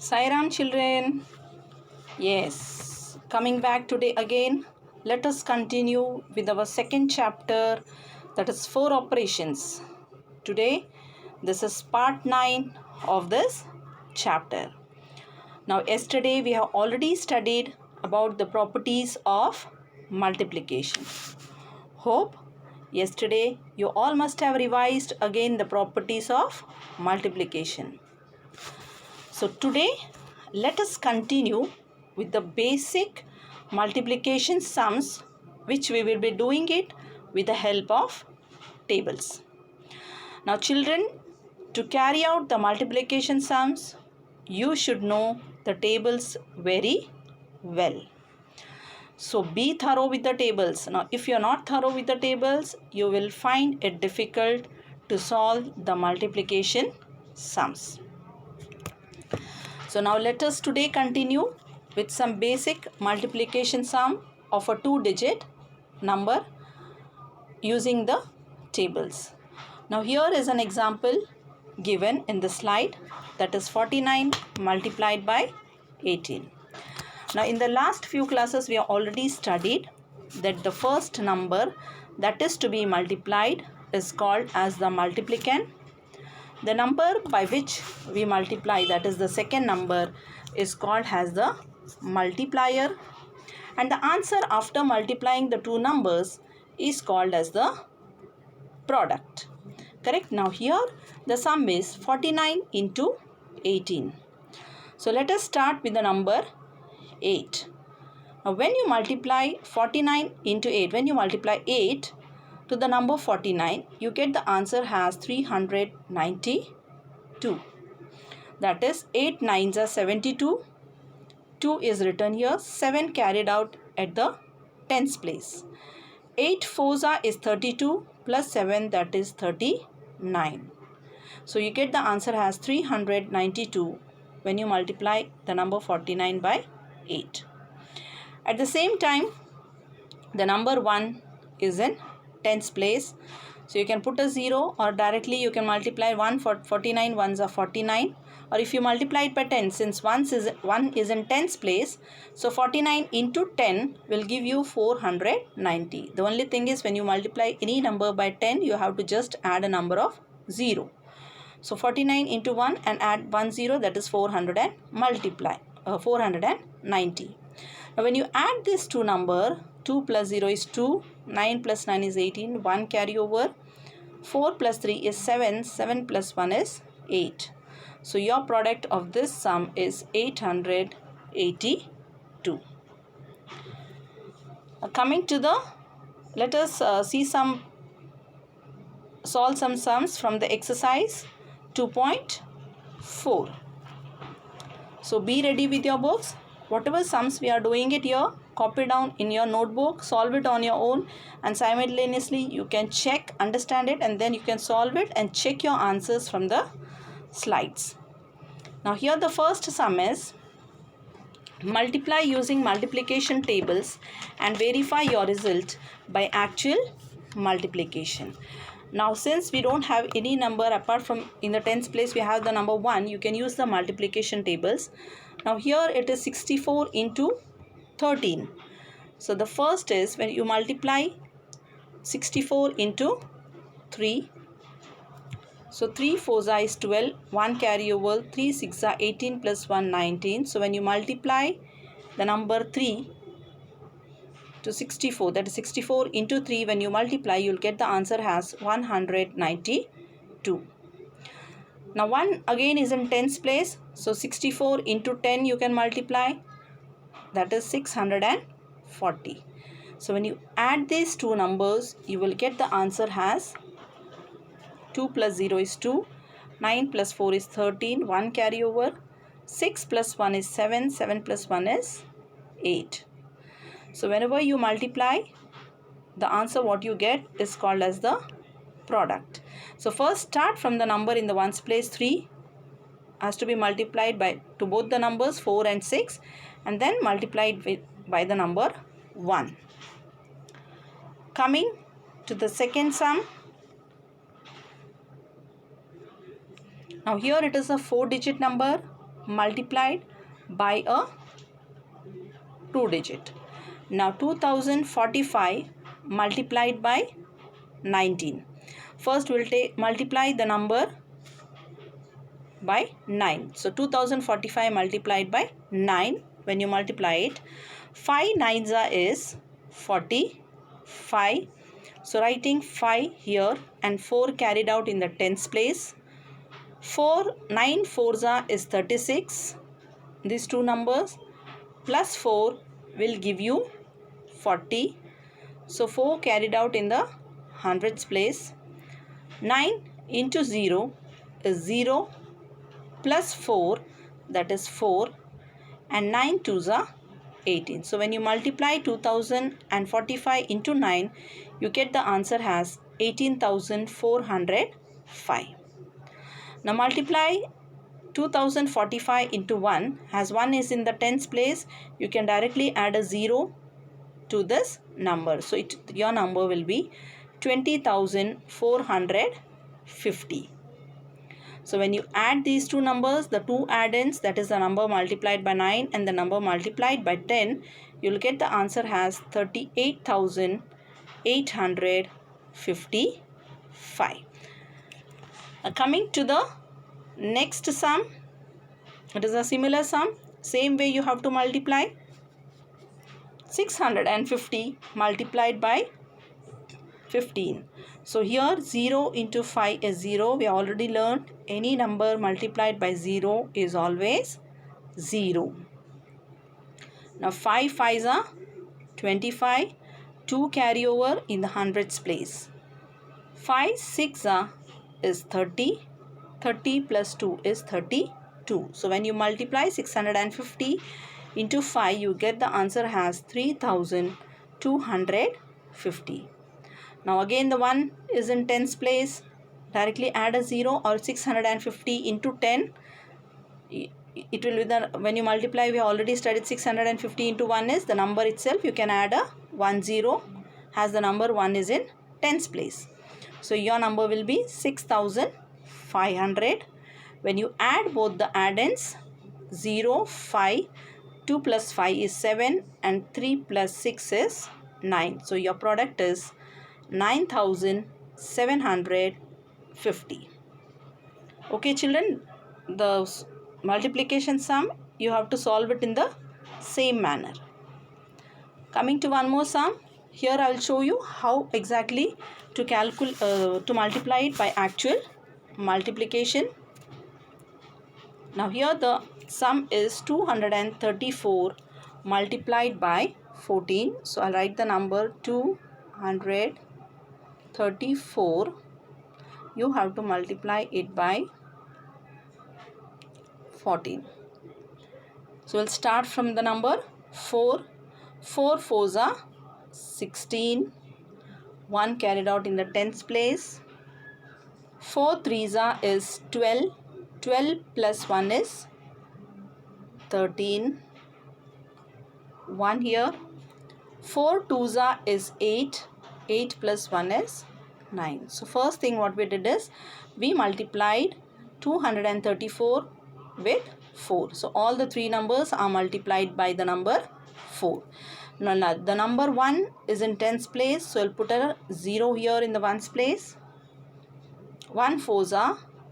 Sairam children, yes, coming back today again. Let us continue with our second chapter, that is 4 operations. Today, this is part 9 of this chapter. Now, yesterday we have already studied about the properties of multiplication. Hope yesterday you all must have revised again the properties of multiplication. So today let us continue with the basic multiplication sums, which we will be doing it with the help of tables. Now children, to carry out the multiplication sums, you should know the tables very well. So be thorough with the tables. Now if you are not thorough with the tables, you will find it difficult to solve the multiplication sums. So now let us today continue with some basic multiplication sum of a 2-digit number using the tables. Now here is an example given in the slide, that is 49 multiplied by 18. Now in the last few classes we have already studied that the first number that is to be multiplied is called as the multiplicand. The number by which we multiply, that is the second number, is called as the multiplier, and the answer after multiplying the two numbers is called as the product. Correct? Now here the sum is 49 into 18. So let us start with the number 8. Now when you multiply 49 into 8, when you multiply 8 to the number 49, you get the answer as 392. That is 8 nines are 72. 2 is written here. 7 carried out at the tens place. 8 fours are is 32 plus 7, that is 39. So you get the answer as 392 when you multiply the number 49 by 8. At the same time, the number 1 is in tens place. So you can put a 0, or directly you can multiply 1 for 49 ones are 49. Or if you multiply it by 10, since 1 is in tens place, so 49 into 10 will give you 490. The only thing is when you multiply any number by 10, you have to just add a number of 0. So 49 into 1 and add 1 0, that is 490. Now when you add these two numbers, 2 plus 0 is 2, 9 plus 9 is 18, 1 carry over, 4 plus 3 is 7, 7 plus 1 is 8. So your product of this sum is 882. Coming to the, let us solve some sums from the exercise 2.4. So be ready with your books. Whatever sums we are doing it here, copy down in your notebook, solve it on your own, and simultaneously you can check, understand it, and then you can solve it and check your answers from the slides. Now here the first sum is multiply using multiplication tables and verify your result by actual multiplication. Now since we don't have any number apart from in the tens place we have the number 1, you can use the multiplication tables. Now here it is 64 into 13. So the first is when you multiply 64 into 3. So 3 fours are is 12, 1 carry over, 3 6 are 18 plus 1 19. So when you multiply the number 3 to 64, that is 64 into 3, when you multiply you will get the answer as 192. Now 1 again is in tens place, so 64 into 10 you can multiply, that is 640. So when you add these two numbers, you will get the answer as 2 plus 0 is 2, 9 plus 4 is 13, 1 carry over, 6 plus 1 is 7, 7 plus 1 is 8. So whenever you multiply, the answer what you get is called as the product. So first start from the number in the ones place. 3 has to be multiplied to both the numbers 4 and 6, and then multiplied by the number 1. Coming to the second sum. Now here it is a 4-digit number multiplied by a 2 digit. Now 2045 multiplied by 19. First we'll multiply the number by 9. So 2045 multiplied by 9. When you multiply it, 5 nines is 45. So writing 5 here and 4 carried out in the tens place. 9 fours is 36. These two numbers plus 4 will give you 40. So 4 carried out in the hundreds place. 9 into 0 is 0 plus 4, that is 4, and 9 twos are 18. So when you multiply 2045 into 9, you get the answer as 18,405. Now multiply 2045 into 1, as 1 is in the tens place, you can directly add a 0 to this number. So your number will be 20,450. So when you add these two numbers, the two add-ins, that is the number multiplied by 9 and the number multiplied by 10, you will get the answer as 38,855. Coming to the next sum, it is a similar sum. Same way you have to multiply 650 multiplied by 15. So here 0 into 5 is 0. We already learned any number multiplied by 0 is always 0. Now 5 5s are 25. 2 carry over in the hundreds place. 5 6 is 30. 30 plus 2 is 32. So when you multiply 650 into 5, you get the answer as 3,250. Now again the 1 is in tens place. Directly add a 0, or 650 into 10. It will be when you multiply, we already studied 650 into 1 is the number itself. You can add a 1 0 as the number 1 is in tens place. So your number will be 6,500. When you add both the add-ins, 0, 5, 2 plus 5 is 7 and 3 plus 6 is 9. So your product is 9,750. Okay children, the multiplication sum, you have to solve it in the same manner. Coming to one more sum, here I will show you how exactly to multiply it by actual multiplication. Now here the sum is 234 multiplied by 14. So I'll write the number 234. You have to multiply it by 14. So we'll start from the number 4. 4 fours are 16. 1 carried out in the tens place. 4 threes is 12. 12 plus 1 is 13. 1 here. 4 twos is 8. 8 plus 1 is 9. So first thing what we did is we multiplied 234 with 4. So all the three numbers are multiplied by the number 4. Now the number 1 is in tens place, so I'll put a 0 here in the ones place. 1 fours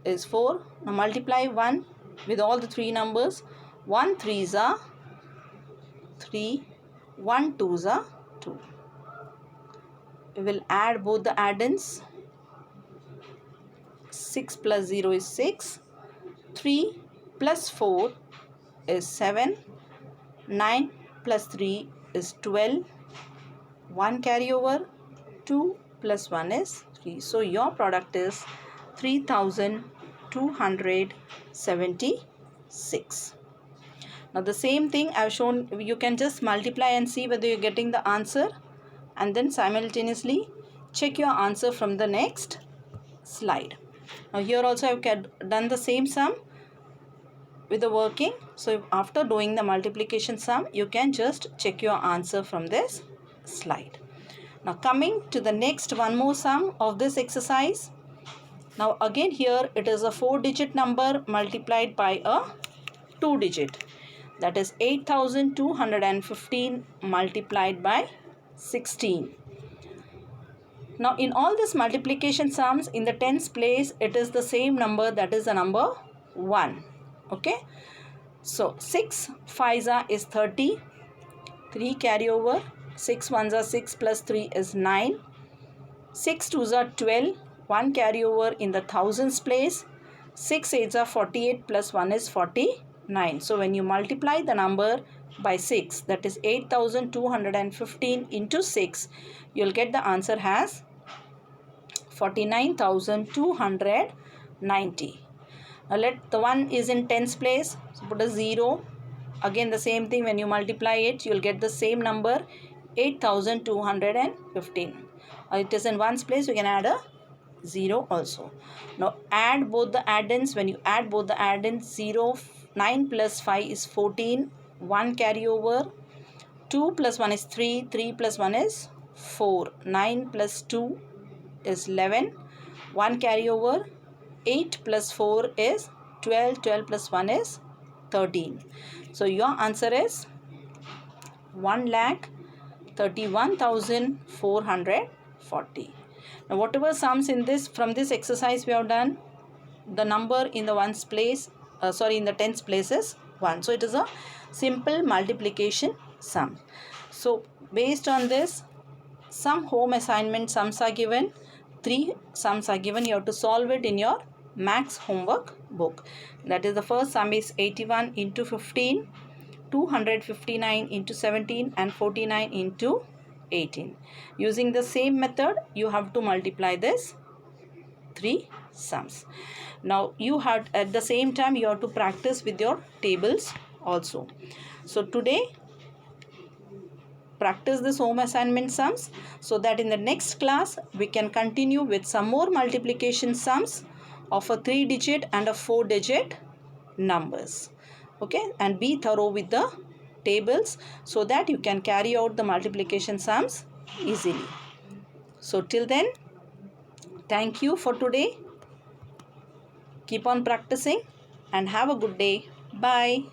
is 4. Now multiply 1 with all the three numbers. 1 threes are 3. 1 twos are 2. We will add both the add-ins. 6 plus 0 is 6. 3 plus 4 is 7. 9 plus 3 is 12. 1 carry over. 2 plus 1 is 3. So your product is 3,276. Now the same thing I have shown, you can just multiply and see whether you are getting the answer, and then simultaneously check your answer from the next slide. Now here also I have done the same sum with the working. So after doing the multiplication sum, you can just check your answer from this slide. Now coming to the next one more sum of this exercise. Now again here it is a 4-digit number multiplied by a 2 digit. That is 8215 multiplied by 16. Now in all this multiplication sums, in the tens place, it is the same number, that is the number 1. Okay. So 6 5s is 30. 3 carry over. 6 1s are 6 plus 3 is 9. 6 2s are 12. 1 carry over in the thousands place. 6 8s are 48 plus 1 is 49. So when you multiply the number by 6, that is 8215 into 6, you'll get the answer as 49,290. Now let the 1 is in tens place, so put a 0. Again the same thing, when you multiply it, you'll get the same number, 8215. It is in ones place, you can add a 0 also. Now add both the add-ins. When you add both the add-ins, 0, 9 plus 5 is 14, 1 carry over, 2 plus 1 is 3, 3 plus 1 is 4, 9 plus 2 is 11, 1 carry over, 8 plus 4 is 12, 12 plus 1 is 13. So your answer is 1,31,440. Now whatever sums in this, from this exercise we have done, the number in the ones place, in the tens place is 1. So it is a simple multiplication sum. So based on this, some home assignment sums are given. 3 sums are given. You have to solve it in your max homework book. That is, the first sum is 81 into 15, 259 into 17 and 49 into 18. Using the same method, you have to multiply this 3 sums. Now you have, at the same time, you have to practice with your tables also. So today, practice this home assignment sums, so that in the next class we can continue with some more multiplication sums of a 3 digit and a 4 digit numbers. Okay, and be thorough with the tables so that you can carry out the multiplication sums easily. So till then, thank you for today. Keep on practicing and have a good day. Bye.